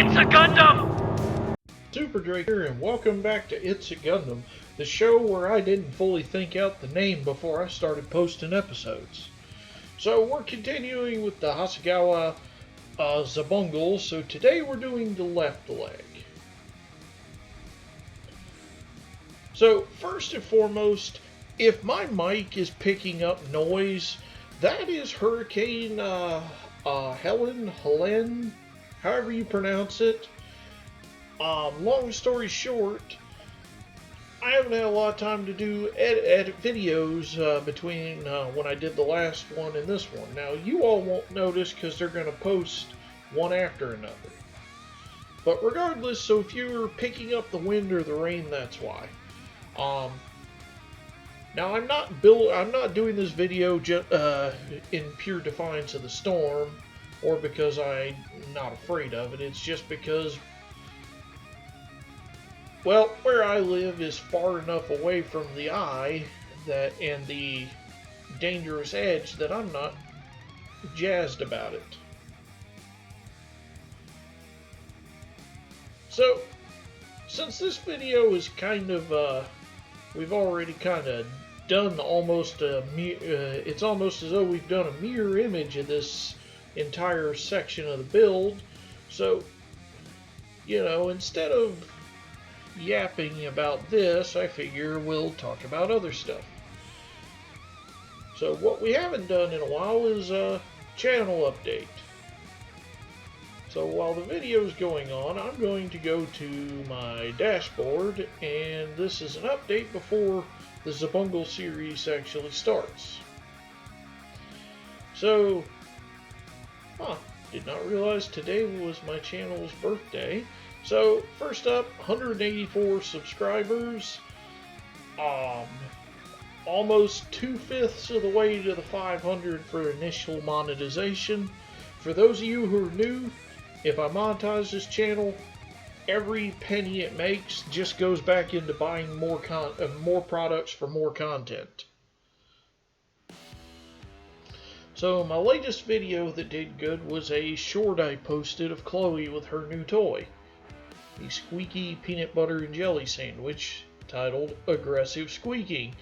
It's a Gundam! Super Drake here, and welcome back to It's a Gundam, the show where I didn't fully think out the name before I started posting episodes. So we're continuing with the Hasegawa Xabungle, so today we're doing the left leg. So first and foremost, if my mic is picking up noise, that is Hurricane Helen, however you pronounce it. Long story short, I haven't had a lot of time to do edit videos between when I did the last one and this one. Now, you all won't notice because they're going to post one after another. But regardless, so if you're picking up the wind or the rain, that's why. Now, I'm not doing this video in pure defiance of the storm, or because I'm not afraid of it. It's just because, well, where I live is far enough away from the eye and the dangerous edge that I'm not jazzed about it. So, since this video is kind of, we've already kind of done almost it's almost as though we've done a mirror image of this entire section of the build. So, you know, instead of yapping about this, I figure we'll talk about other stuff. So what we haven't done in a while is a channel update. So while the video is going on, I'm going to go to my dashboard, and this is an update before the Xabungle series actually starts. So, did not realize today was my channel's birthday. So, first up, 184 subscribers, almost 2/5 of the way to the 500 for initial monetization. For those of you who are new, if I monetize this channel, every penny it makes just goes back into buying more products for more content. So my latest video that did good was a short I posted of Chloe with her new toy, the squeaky peanut butter and jelly sandwich titled Aggressive Squeaking,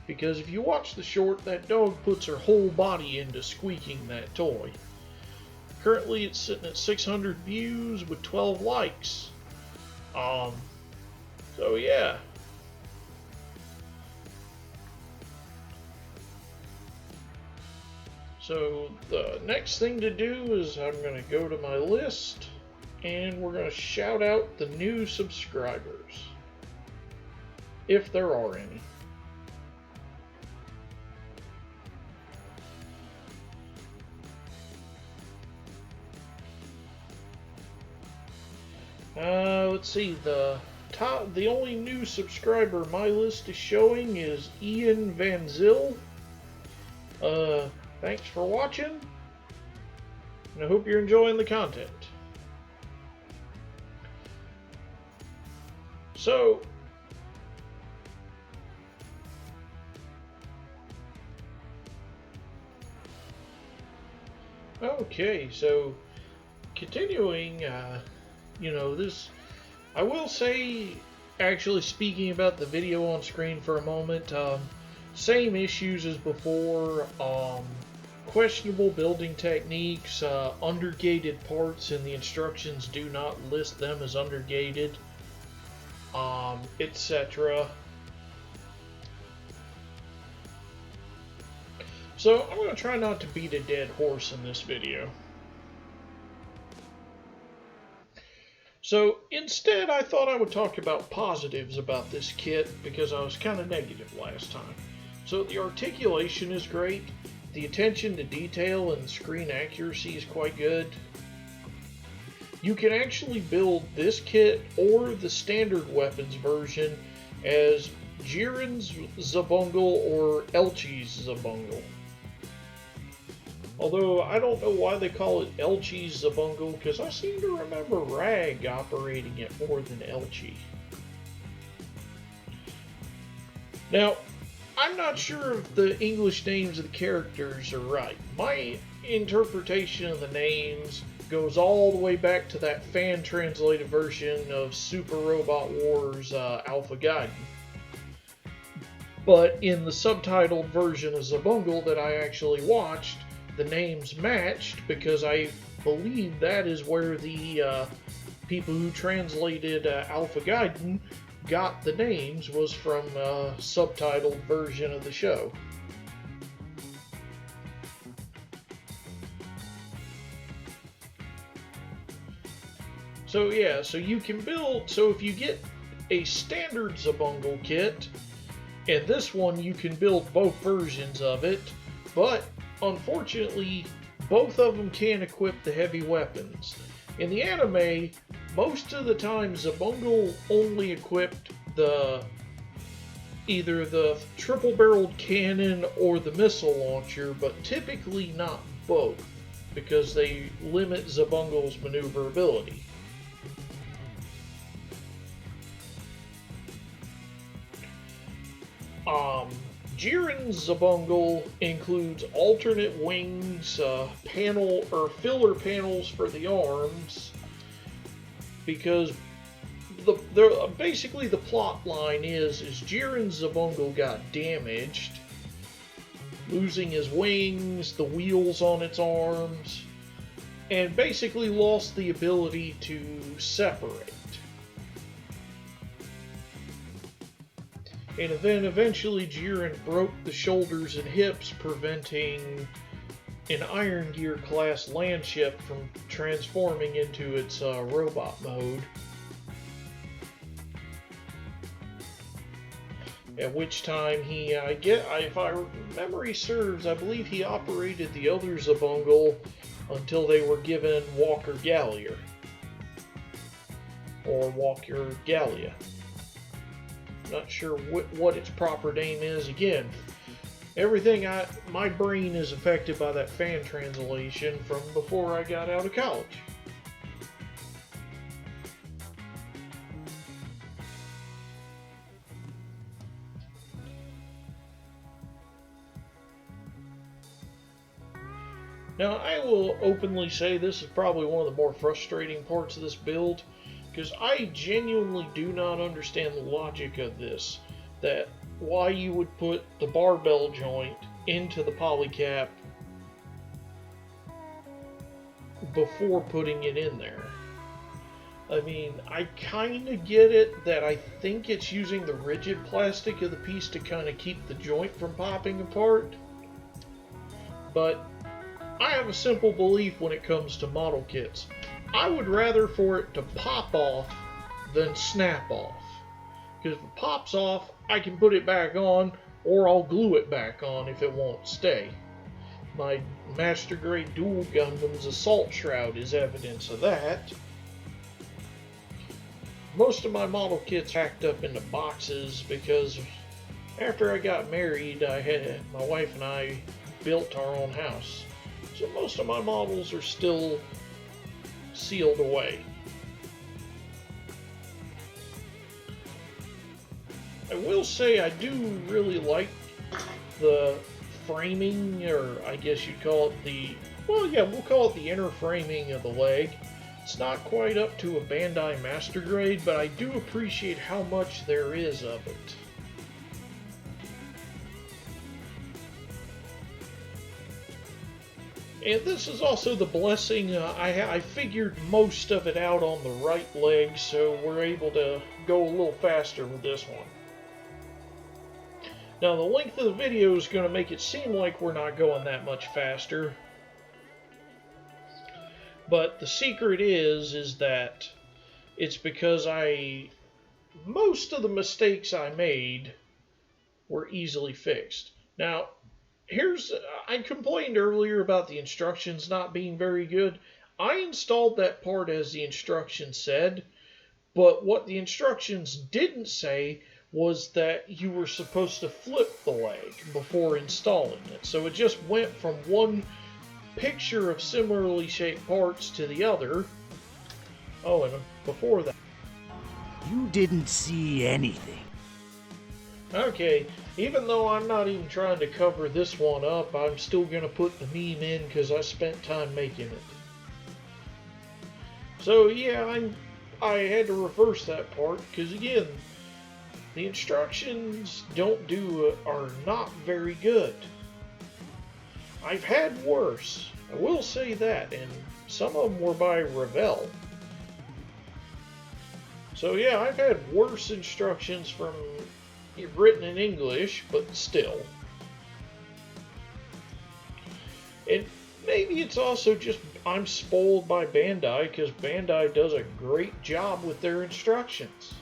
because if you watch the short, that dog puts her whole body into squeaking that toy. Currently it's sitting at 600 views with 12 likes. So yeah. So the next thing to do is I'm going to go to my list, and we're going to shout out the new subscribers, if there are any. Let's see, the only new subscriber my list is showing is Ian Van Zyl. Thanks for watching, and I hope you're enjoying the content. So, okay, so continuing, you know, this, I will say, actually speaking about the video on screen for a moment, same issues as before, questionable building techniques, undergated parts, and the instructions do not list them as undergated, etc. So I'm going to try not to beat a dead horse in this video. So instead, I thought I would talk about positives about this kit because I was kind of negative last time. So the articulation is great, the attention to detail and screen accuracy is quite good. You can actually build this kit or the standard weapons version as Jiren's Xabungle or Elchi's Xabungle. Although I don't know why they call it Elchi's Xabungle, because I seem to remember Rag operating it more than Elchi. Now, I'm not sure if the English names of the characters are right. My interpretation of the names goes all the way back to that fan-translated version of Super Robot Wars Alpha Gaiden. But in the subtitled version of Xabungle that I actually watched, the names matched because I believe that is where the people who translated Alpha Gaiden got the names, was from a subtitled version of the show. So yeah, so you can build, so if you get a standard Xabungle kit, and this one you can build both versions of it, but unfortunately both of them can't equip the heavy weapons. In the anime, most of the time Xabungle only equipped either the triple-barreled cannon or the missile launcher, but typically not both, because they limit Xabungle's maneuverability. Jiren's Xabungle includes alternate wings, panel or filler panels for the arms, because basically the plot line is Jiren's Xabungle got damaged, losing his wings, the wheels on its arms, and basically lost the ability to separate. And then eventually Jiren broke the shoulders and hips, preventing an Iron Gear class landship from transforming into its robot mode. At which time he, if my memory serves, I believe he operated the other Xabungle until they were given Walker Gallier. Or Walker Gallia. Not sure what its proper name is. Again, everything my brain is affected by that fan translation from before I got out of college. Now, I will openly say this is probably one of the more frustrating parts of this build, because I genuinely do not understand the logic of this, that why you would put the barbell joint into the polycap before putting it in there. I mean, I kind of get it that I think it's using the rigid plastic of the piece to kind of keep the joint from popping apart, but I have a simple belief when it comes to model kits. I would rather for it to pop off than snap off. Because if it pops off, I can put it back on, or I'll glue it back on if it won't stay. My Master Grade Dual Gundam's Assault Shroud is evidence of that. Most of my model kits packed up into boxes because after I got married, my wife and I built our own house. So most of my models are still sealed away. I will say I do really like the framing, or I guess you'd call it we'll call it the inner framing of the leg. It's not quite up to a Bandai Master Grade, but I do appreciate how much there is of it. And this is also the blessing, I figured most of it out on the right leg, so we're able to go a little faster with this one. Now the length of the video is going to make it seem like we're not going that much faster. But the secret is that it's because most of the mistakes I made were easily fixed. Now, I complained earlier about the instructions not being very good. I installed that part as the instructions said, but what the instructions didn't say was that you were supposed to flip the leg before installing it. So it just went from one picture of similarly shaped parts to the other. Oh, and before that, you didn't see anything. Okay, even though I'm not even trying to cover this one up, I'm still going to put the meme in because I spent time making it. So yeah, I had to reverse that part because again, the instructions are not very good. I've had worse, I will say that, and some of them were by Revell. So yeah, I've had worse instructions from written in English, but still. And maybe it's also just I'm spoiled by Bandai because Bandai does a great job with their instructions.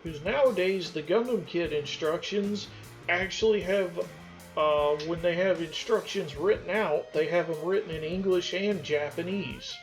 Because nowadays the Gundam Kit instructions actually have, when they have instructions written out, they have them written in English and Japanese.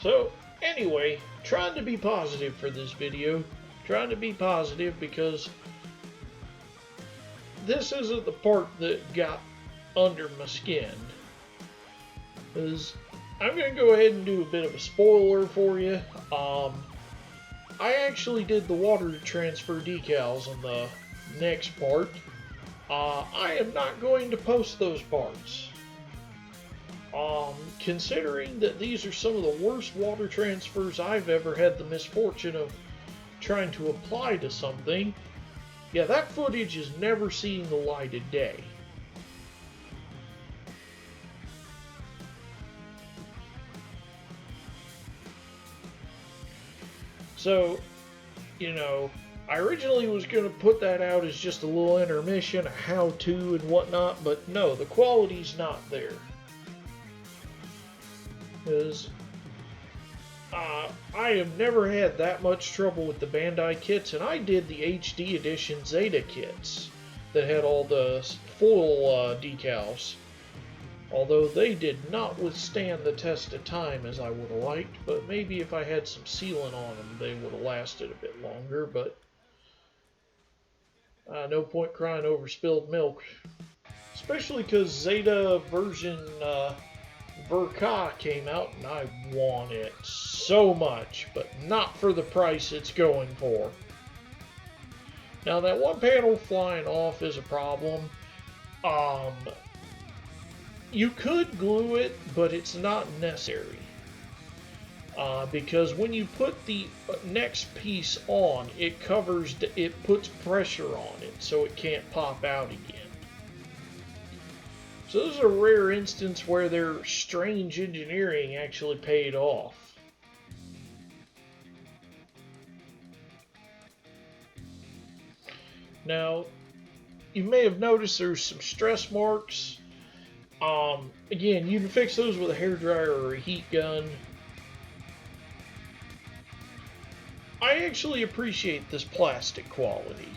So, anyway, trying to be positive for this video. Trying to be positive because this isn't the part that got under my skin. Because I'm going to go ahead and do a bit of a spoiler for you. I actually did the water transfer decals on the next part. I am not going to post those parts. Considering that these are some of the worst water transfers I've ever had the misfortune of trying to apply to something, yeah, that footage is never seeing the light of day. So, you know, I originally was going to put that out as just a little intermission, a how-to and whatnot, but no, the quality's not there. Because I have never had that much trouble with the Bandai kits, and I did the HD edition Zeta kits that had all the foil decals. Although they did not withstand the test of time as I would have liked, but maybe if I had some sealant on them, they would have lasted a bit longer, but no point crying over spilled milk. Especially because Zeta version Verka came out, and I want it so much, but not for the price it's going for. Now, that one panel flying off is a problem. You could glue it, but it's not necessary. Because when you put the next piece on, it puts pressure on it, so it can't pop out again. So this is a rare instance where their strange engineering actually paid off. Now, you may have noticed there's some stress marks. Again, you can fix those with a hairdryer or a heat gun. I actually appreciate this plastic quality.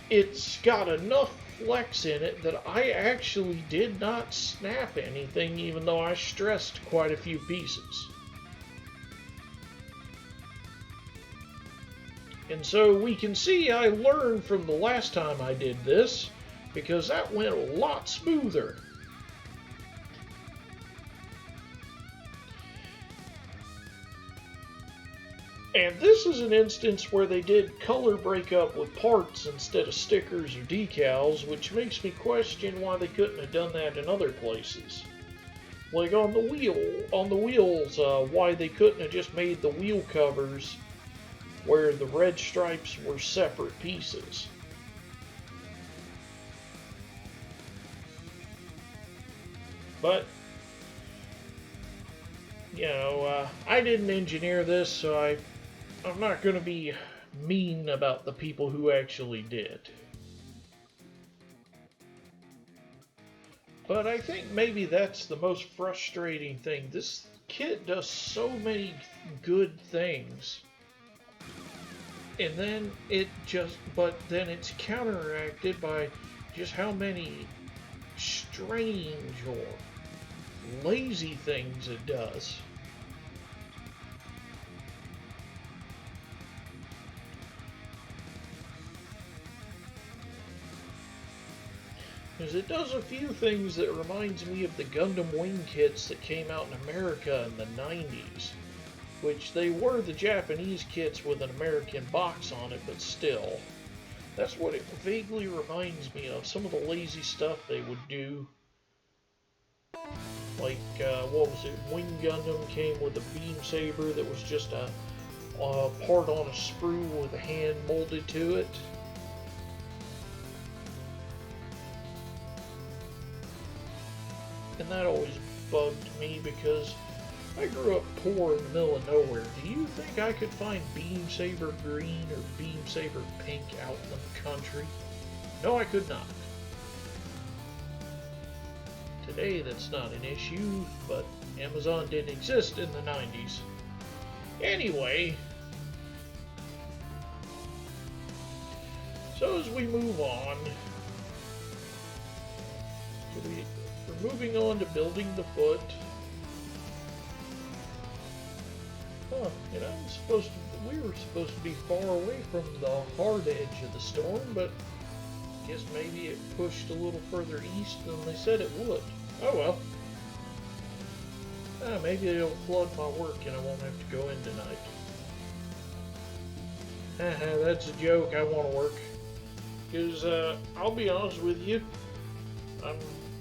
It's got enough flex in it that I actually did not snap anything, even though I stressed quite a few pieces. And so we can see I learned from the last time I did this, because that went a lot smoother. And this is an instance where they did color breakup with parts instead of stickers or decals, which makes me question why they couldn't have done that in other places. Like on the wheels, why they couldn't have just made the wheel covers where the red stripes were separate pieces. But, you know, I didn't engineer this, so I'm not going to be mean about the people who actually did. But I think maybe that's the most frustrating thing. This kit does so many good things. And then then it's counteracted by just how many strange or lazy things it does. Because it does a few things that reminds me of the Gundam Wing kits that came out in America in the 90s. which they were the Japanese kits with an American box on it, but still. That's what it vaguely reminds me of. Some of the lazy stuff they would do. Like, what was it? Wing Gundam came with a beam saber that was just a part on a sprue with a hand molded to it. And that always bugged me because I grew up poor in the middle of nowhere. Do you think I could find Beam Saber Green or Beam Saber Pink out in the country? No, I could not. Today that's not an issue, but Amazon didn't exist in the 90s. Anyway, so as we move on, we're moving on to building the foot. Huh, you know, we were supposed to be far away from the hard edge of the storm, but I guess maybe it pushed a little further east than they said it would. Oh well. Maybe it'll flood my work and I won't have to go in tonight. Haha, that's a joke. I want to work. Because, I'll be honest with you, I'm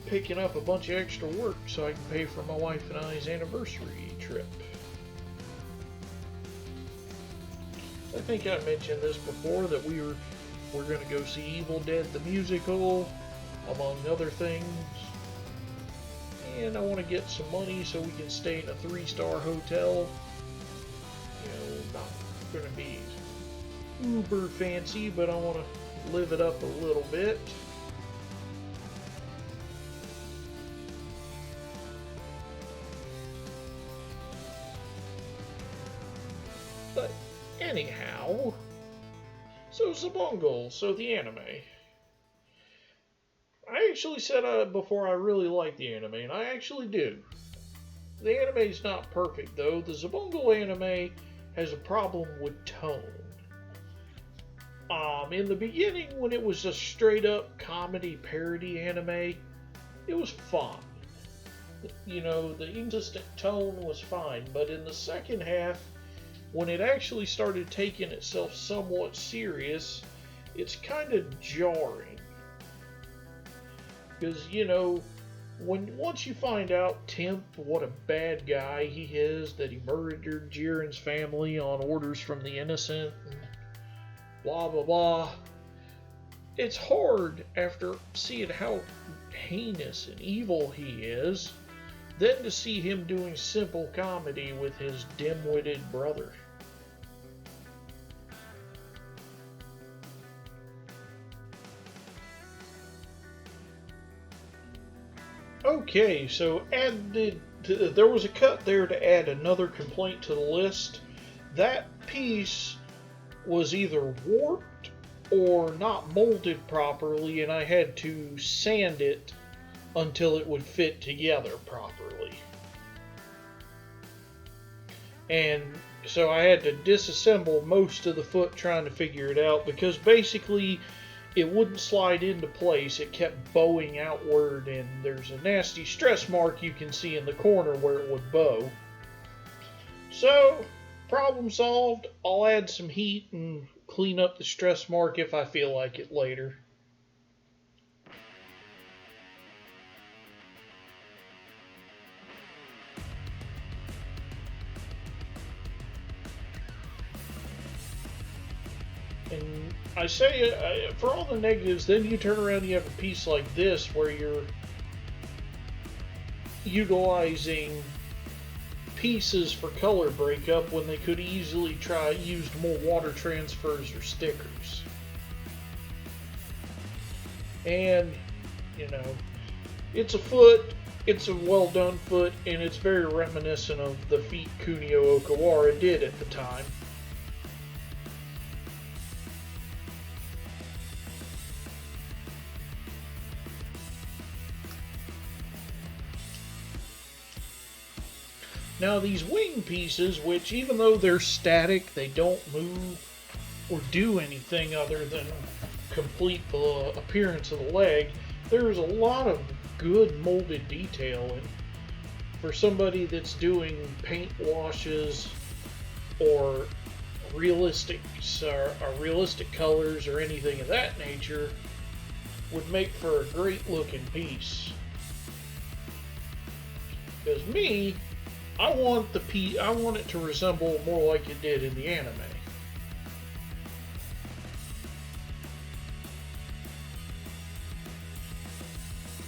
picking up a bunch of extra work so I can pay for my wife and I's anniversary trip. I think I mentioned this before, that we're going to go see Evil Dead the musical, among other things. And I want to get some money so we can stay in a 3-star hotel. You know, not going to be uber fancy, but I want to live it up a little bit. But anyhow, so Xabungle, so the anime. I actually said before I really like the anime, and I actually do. The anime's not perfect, though. The Xabungle anime has a problem with tone. In the beginning, when it was a straight-up comedy parody anime, it was fine. You know, the inconsistent tone was fine, but in the second half, when it actually started taking itself somewhat serious, it's kind of jarring. Because, you know, once you find out Temp, what a bad guy he is, that he murdered Jiren's family on orders from the innocent, and blah blah blah, it's hard after seeing how heinous and evil he is, then to see him doing simple comedy with his dim-witted brother. Okay, so there was a cut there to add another complaint to the list. That piece was either warped or not molded properly, and I had to sand it until it would fit together properly. And so I had to disassemble most of the foot trying to figure it out, because basically it wouldn't slide into place. It kept bowing outward, and there's a nasty stress mark you can see in the corner where it would bow. So, problem solved. I'll add some heat and clean up the stress mark if I feel like it later. And I say, for all the negatives, then you turn around and you have a piece like this where you're utilizing pieces for color breakup when they could easily used more water transfers or stickers. And, you know, it's a foot, it's a well done foot, and it's very reminiscent of the feet Kunio Okawara did at the time. Now these wing pieces, which even though they're static, they don't move or do anything other than complete the appearance of the leg, there's a lot of good molded detail. And for somebody that's doing paint washes or realistic colors or anything of that nature would make for a great looking piece. Because me, I want it to resemble more like it did in the anime.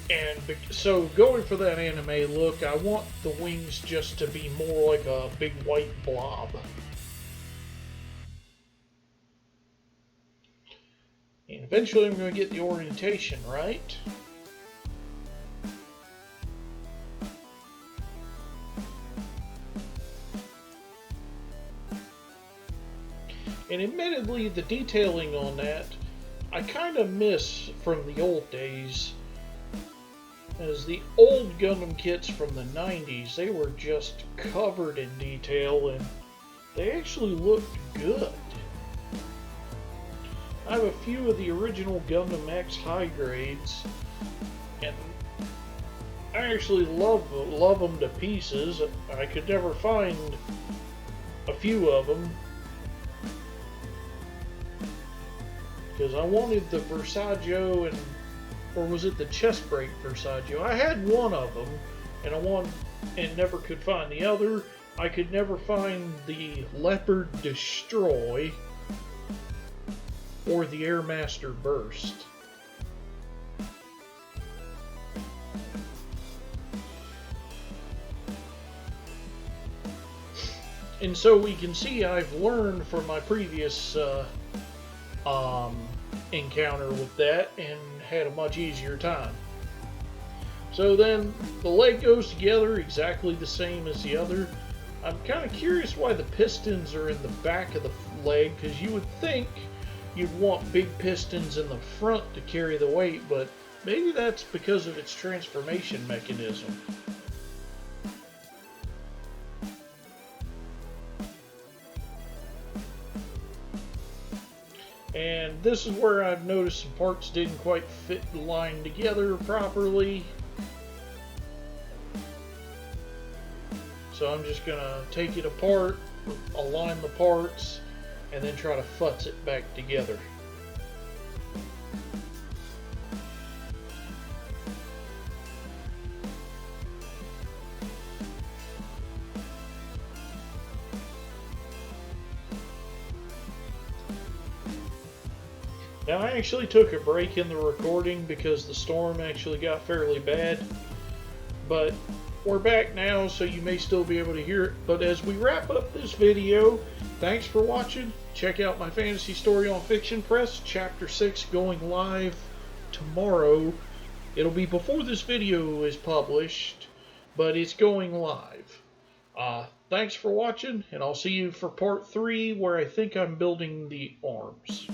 And so going for that anime look, I want the wings just to be more like a big white blob. And eventually I'm going to get the orientation right. And admittedly, the detailing on that, I kind of miss from the old days. As the old Gundam kits from the 90s, they were just covered in detail and they actually looked good. I have a few of the original Gundam X high grades, and I actually love them to pieces. I could never find a few of them because I wanted the Versaggio or was it the chest brake Versaggio? I had one of them, and never could find the other. I could never find the Leopard Destroy or the Airmaster Burst. And so we can see I've learned from my previous encounter with that and had a much easier time. So then the leg goes together exactly the same as the other. I'm kind of curious why the pistons are in the back of the leg, because you would think you'd want big pistons in the front to carry the weight, but maybe that's because of its transformation mechanism. And this is where I've noticed some parts didn't quite fit the line together properly. So I'm just going to take it apart, align the parts, and then try to futz it back together. Now I actually took a break in the recording because the storm actually got fairly bad, but we're back now, so you may still be able to hear it. But as we wrap up this video, thanks for watching. Check out my Fantasy Story on Fiction Press, Chapter 6, going live tomorrow. It'll be before this video is published, but it's going live. Thanks for watching, and I'll see you for Part 3, where I think I'm building the arms.